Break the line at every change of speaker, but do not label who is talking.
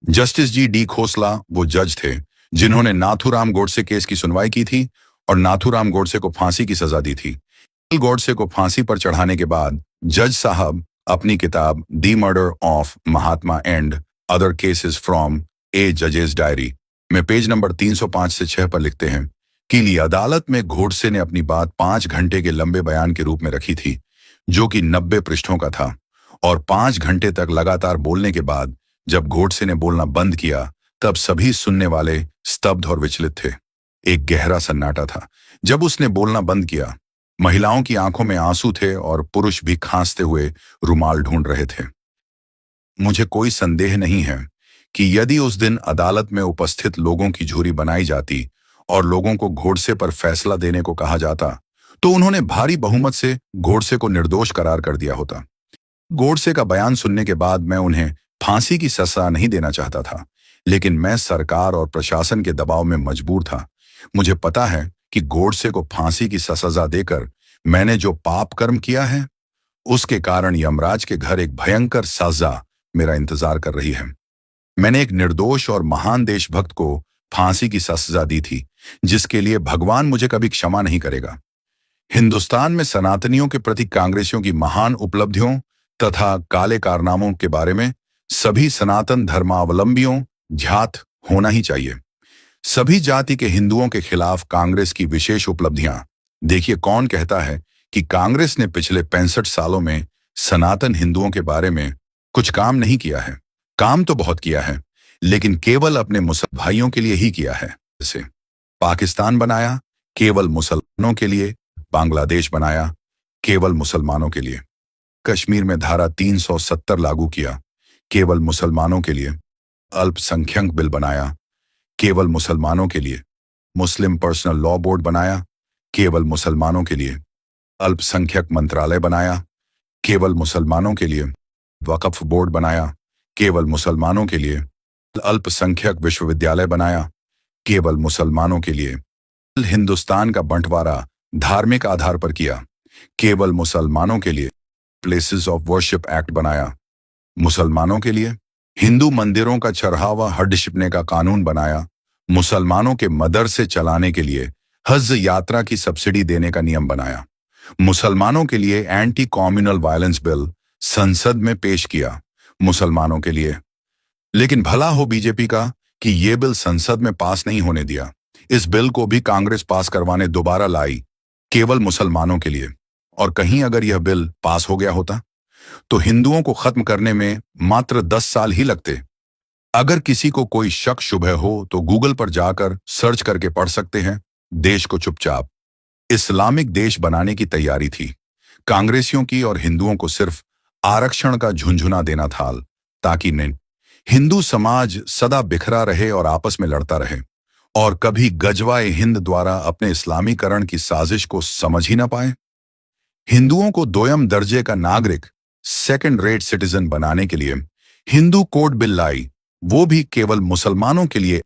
Justice G D Khosla वो जज थे जिन्होंने नाथूराम गोडसे केस की सुनवाई की थी और नाथूराम गोडसे को फांसी की सजा दी थी। गोडसे को फांसी पर चढ़ाने के बाद जज साहब अपनी किताब the murder of Mahatma and other cases from a जजेस डायरी में पेज नंबर 305 से 6 पर लिखते हैं कि अदालत में गोडसे ने अपनी बात 5 घंटे के लंबे बयान के रूप में रखी थी, जो कि 90 पृष्ठों का था। और 5 घंटे तक लगातार बोलने के बाद जब गोडसे ने बोलना बंद किया, तब सभी सुनने वाले स्तब्ध और विचलित थे। एक गहरा सन्नाटा था। जब उसने बोलना बंद किया, महिलाओं की आंखों में आंसू थे और पुरुष भी खांसते हुए रुमाल ढूंढ रहे थे। मुझे कोई संदेह नहीं है कि यदि उस दिन अदालत में उपस्थित लोगों की झूरी बनाई जाती और लोगों को गोडसे पर फैसला देने को कहा जाता, तो उन्होंने भारी बहुमत से गोडसे को निर्दोष करार कर दिया होता। गोडसे का बयान सुनने के बाद मैं उन्हें फांसी की सजा नहीं देना चाहता था, लेकिन मैं सरकार और प्रशासन के दबाव में मजबूर था। मुझे पता है कि गोडसे को फांसी की सजा देकर मैंने जो पाप कर्म किया है, उसके कारण यमराज के घर एक भयंकर सजा मेरा इंतजार कर रही है। मैंने एक निर्दोष और महान देशभक्त को फांसी की सजा दी थी, जिसके लिए भगवान मुझे कभी क्षमा नहीं करेगा। हिंदुस्तान में सनातनियों के प्रति कांग्रेसियों की महान उपलब्धियों तथा काले कारनामों के बारे में सभी सनातन धर्मावलंबियों ध्यात होना ही चाहिए। सभी जाति के हिंदुओं के खिलाफ कांग्रेस की विशेष उपलब्धियां। देखिए, कौन कहता है कि कांग्रेस ने पिछले 65 सालों में सनातन हिंदुओं के बारे में कुछ काम नहीं किया है। काम तो बहुत किया है, लेकिन केवल अपने मुसलमान भाइयों के लिए ही किया है। जैसे पाकिस्तान बनाया केवल मुसलमानों के लिए, बांग्लादेश बनाया केवल मुसलमानों के लिए, कश्मीर में धारा 370 लागू किया केवल मुसलमानों के लिए, अल्पसंख्यक बिल बनाया केवल मुसलमानों के लिए, मुस्लिम पर्सनल लॉ बोर्ड बनाया केवल मुसलमानों के लिए, अल्पसंख्यक मंत्रालय बनाया केवल मुसलमानों के लिए, वक्फ बोर्ड बनाया केवल मुसलमानों के लिए, अल्पसंख्यक विश्वविद्यालय बनाया केवल मुसलमानों के लिए, हिंदुस्तान का बंटवारा धार्मिक आधार पर किया केवल मुसलमानों के लिए, प्लेसेस ऑफ वर्शिप एक्ट बनाया मुसलमानों के लिए, हिंदू मंदिरों का चढ़ावा हड़पने का कानून बनाया, मुसलमानों के मदरसे चलाने के लिए हज यात्रा की सब्सिडी देने का नियम बनाया, मुसलमानों के लिए एंटी कम्युनल वायलेंस बिल संसद में पेश किया मुसलमानों के लिए। लेकिन भला हो बीजेपी का कि ये बिल संसद में पास नहीं होने दिया। इस बिल को भी कांग्रेस पास करवाने दोबारा लाई केवल मुसलमानों के लिए। और कहीं अगर यह बिल पास हो गया होता तो हिंदुओं को खत्म करने में मात्र 10 साल ही लगते। अगर किसी को कोई शक शुबह हो तो गूगल पर जाकर सर्च करके पढ़ सकते हैं। देश को चुपचाप इस्लामिक देश बनाने की तैयारी थी कांग्रेसियों की, और हिंदुओं को सिर्फ आरक्षण का झुंझुना देना था, ताकि हिंदू समाज सदा बिखरा रहे और आपस में लड़ता रहे और कभी गजवाए हिंद द्वारा अपने इस्लामीकरण की साजिश को समझ ही ना पाए। हिंदुओं को दोयम दर्जे का नागरिक, सेकंड रेट सिटीजन बनाने के लिए हिंदू कोड बिल लाई, वो भी केवल मुसलमानों के लिए।